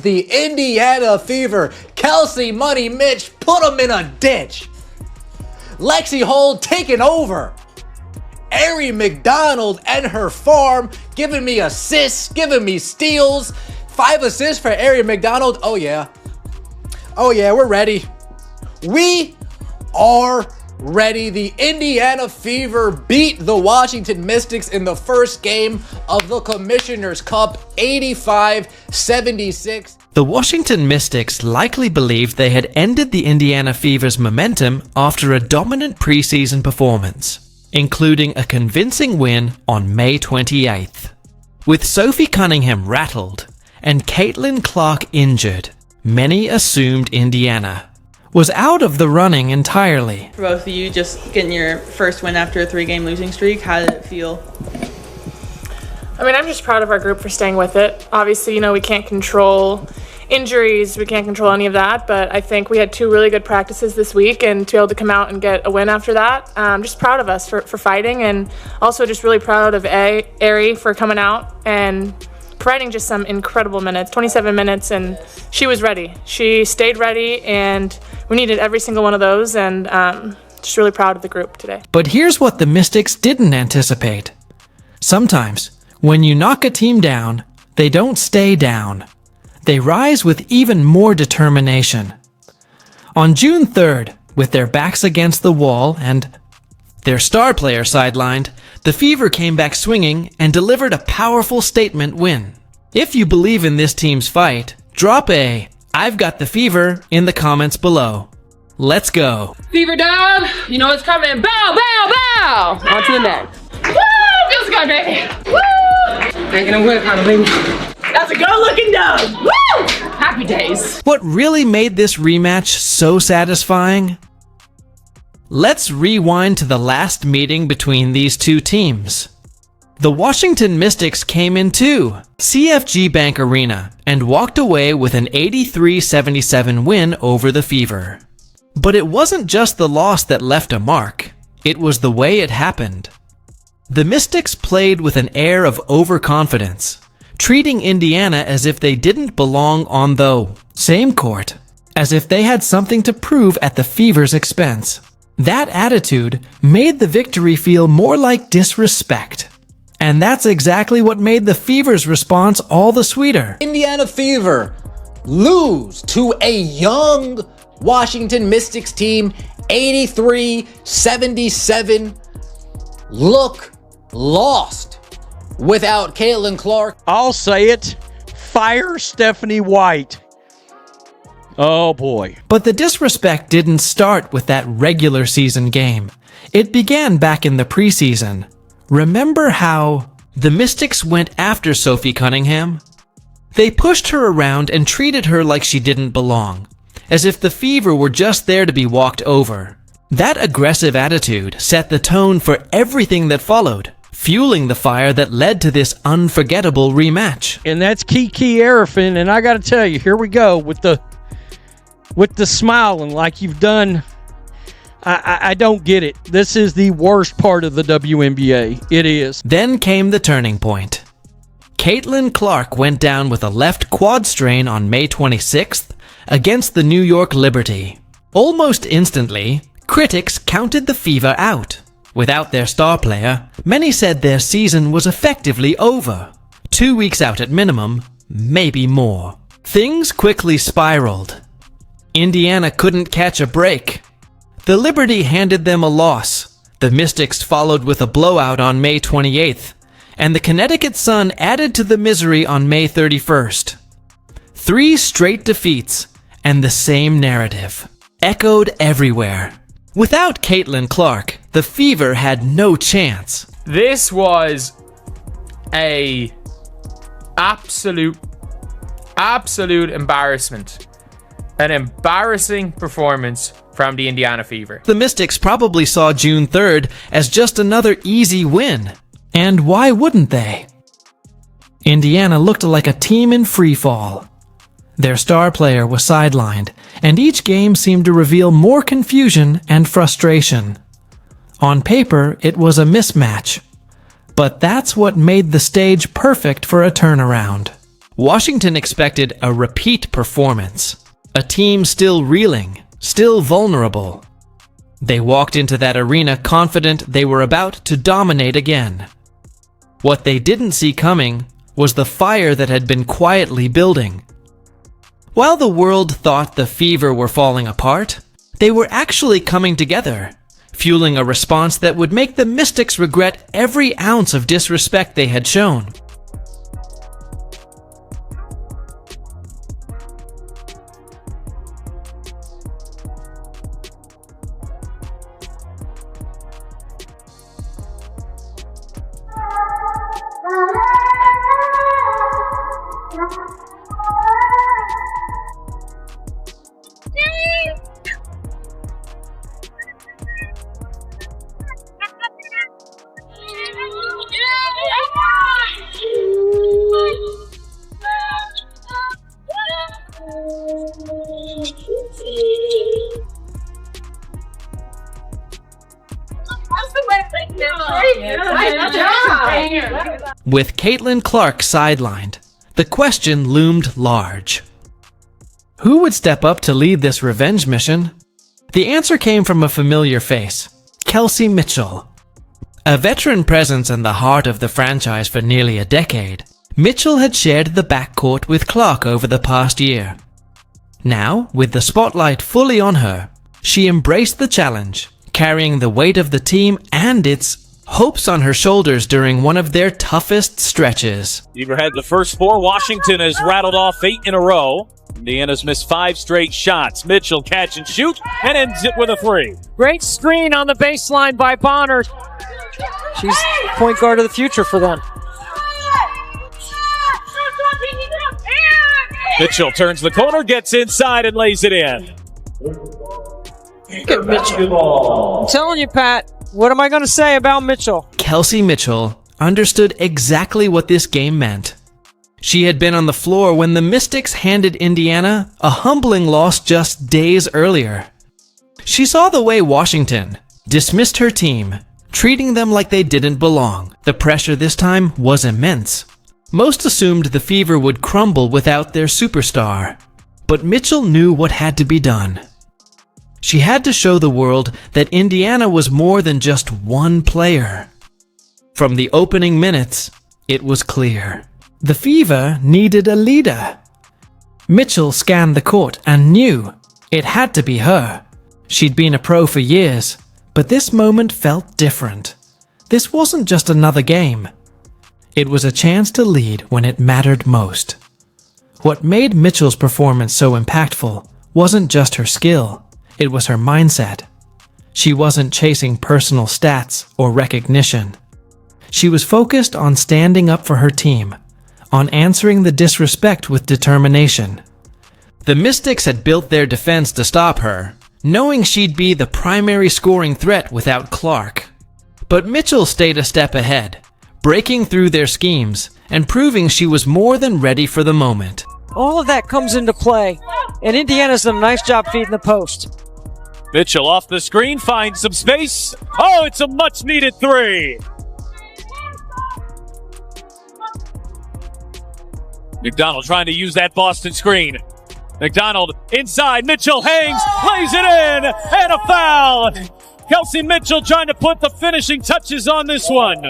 The Indiana Fever, Kelsey, Money Mitch, put them in a ditch. Lexie Hold taking over. Arie McDonald and her farm giving me assists, giving me steals. 5 assists for Arie McDonald. Oh yeah, we're ready. We are ready. The Indiana Fever beat the Washington Mystics in the first game of the Commissioner's Cup, 85-76. The Washington Mystics likely believed they had ended the Indiana Fever's momentum after a dominant preseason performance, including a convincing win on May 28th. With Sophie Cunningham rattled and Caitlin Clark injured, many assumed Indiana was out of the running entirely. For both of you, just getting your first win after a 3-game losing streak, how did it feel? I mean, I'm just proud of our group for staying with it. Obviously, we can't control injuries, we can't control any of that, but I think we had 2 really good practices this week, and to be able to come out and get a win after that, I'm just proud of us for fighting, and also just really proud of Arie for coming out and providing just some incredible minutes, 27 minutes, and she was ready. She stayed ready, and we needed every single one of those, and just really proud of the group today. But here's what the Mystics didn't anticipate. Sometimes, when you knock a team down, they don't stay down. They rise with even more determination. On June 3rd, with their backs against the wall and their star player sidelined, the Fever came back swinging and delivered a powerful statement win. If you believe in this team's fight, drop a "I've got the Fever" in the comments below. Let's go. Fever down, you know what's coming. Bow, bow, bow! On to the next. Woo! Feels good, baby. Woo! Making a win, kind of baby. That's a good-looking dog. Woo! Happy days. What really made this rematch so satisfying? Let's rewind to the last meeting between these two teams. The Washington Mystics came into CFG Bank Arena and walked away with an 83-77 win over the Fever. But it wasn't just the loss that left a mark, it was the way it happened. The Mystics played with an air of overconfidence, treating Indiana as if they didn't belong on the same court, as if they had something to prove at the Fever's expense. That attitude made the victory feel more like disrespect. And that's exactly what made the Fever's response all the sweeter. Indiana Fever lose to a young Washington Mystics team, 83-77. Look lost without Caitlin Clark. I'll say it. Fire Stephanie White. Oh boy. But the disrespect didn't start with that regular season game. It began back in the preseason. Remember how the Mystics went after Sophie Cunningham? They pushed her around and treated her like she didn't belong, as if the Fever were just there to be walked over. That aggressive attitude set the tone for everything that followed, fueling the fire that led to this unforgettable rematch. And that's Kiki Arafin, and I gotta tell you, here we go with the smiling like you've done. I don't get it. This is the worst part of the WNBA. It is. Then came the turning point. Caitlin Clark went down with a left quad strain on May 26th against the New York Liberty. Almost instantly, critics counted the Fever out. Without their star player, many said their season was effectively over. 2 weeks out at minimum, maybe more. Things quickly spiraled. Indiana couldn't catch a break. The Liberty handed them a loss. The Mystics followed with a blowout on May 28th, and the Connecticut Sun added to the misery on May 31st. 3 straight defeats, and the same narrative echoed everywhere. Without Caitlin Clark, the Fever had no chance. This was a absolute embarrassment. An embarrassing performance from the Indiana Fever. The Mystics probably saw June 3rd as just another easy win. And why wouldn't they? Indiana looked like a team in freefall. Their star player was sidelined, and each game seemed to reveal more confusion and frustration. On paper, it was a mismatch. But that's what made the stage perfect for a turnaround. Washington expected a repeat performance, a team still reeling, still vulnerable. They walked into that arena confident they were about to dominate again. What they didn't see coming was the fire that had been quietly building. While the world thought the Fever were falling apart, they were actually coming together, fueling a response that would make the Mystics regret every ounce of disrespect they had shown. With Caitlin Clark sidelined, the question loomed large. Who would step up to lead this revenge mission? The answer came from a familiar face, Kelsey Mitchell. A veteran presence in the heart of the franchise for nearly a decade, Mitchell had shared the backcourt with Clark over the past year. Now, with the spotlight fully on her, she embraced the challenge, carrying the weight of the team and its hopes on her shoulders during one of their toughest stretches. Fever had the first 4. Washington has rattled off 8 in a row. Indiana's missed 5 straight shots. Mitchell catch and shoot and ends it with a 3. Great screen on the baseline by Bonner. She's point guard of the future for them. Mitchell turns the corner, gets inside and lays it in. Look at Mitchell. I'm telling you, Pat, what am I going to say about Mitchell? Kelsey Mitchell understood exactly what this game meant. She had been on the floor when the Mystics handed Indiana a humbling loss just days earlier. She saw the way Washington dismissed her team, treating them like they didn't belong. The pressure this time was immense. Most assumed the Fever would crumble without their superstar, but Mitchell knew what had to be done. She had to show the world that Indiana was more than just one player. From the opening minutes, it was clear. The Fever needed a leader. Mitchell scanned the court and knew it had to be her. She'd been a pro for years, but this moment felt different. This wasn't just another game. It was a chance to lead when it mattered most. What made Mitchell's performance so impactful wasn't just her skill. It was her mindset. She wasn't chasing personal stats or recognition. She was focused on standing up for her team, on answering the disrespect with determination. The Mystics had built their defense to stop her, knowing she'd be the primary scoring threat without Clark. But Mitchell stayed a step ahead, breaking through their schemes and proving she was more than ready for the moment. All of that comes into play, and Indiana's done a nice job feeding the post. Mitchell off the screen, finds some space. Oh, it's a much-needed 3. McDonald trying to use that Boston screen. McDonald inside, Mitchell hangs, lays it in, and a foul. Kelsey Mitchell trying to put the finishing touches on this one.